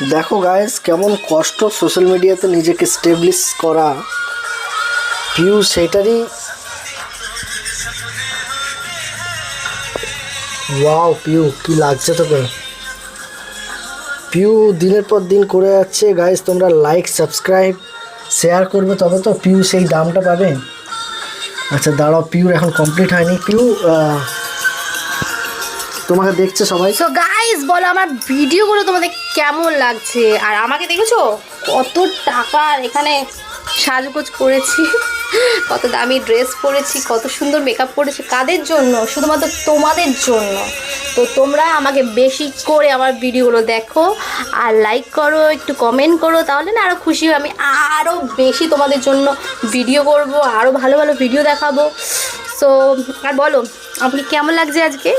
দেখো গাইস কেমন কষ্ট সোশ্যাল মিডিয়াতে নিজেকে স্টেবলিশ করা। পিউ সেটারই ওয়াও, পিউ কি লাগছে তোকে? পিউ দিনের পর দিন করে যাচ্ছে গাইস। তোমরা লাইক সাবস্ক্রাইব শেয়ার করবে তবে তো পিউ সেই দামটা পাবে। আচ্ছা দাঁড়াও, পিউর এখন কমপ্লিট হয়নি। পিউ তোমাকে দেখছে সবাই। সো গাইস বলো আমার ভিডিওগুলো তোমাদের কেমন লাগছে। আর আমাকে দেখেছো কত টাকার এখানে সাজগোজ করেছি, কত দামি ড্রেস পরেছি, কত সুন্দর মেকআপ করেছি। কাদের জন্য? শুধুমাত্র তোমাদের জন্য। তো তোমরা আমাকে বেশি করে আমার ভিডিওগুলো দেখো আর লাইক করো, একটু কমেন্ট করো, তাহলে না আরও খুশি হই। আমি আরও বেশি তোমাদের জন্য ভিডিও করব, আরও ভালো ভালো ভিডিও দেখাবো। সো আর বলো আপনি কেমন লাগছে আজকে?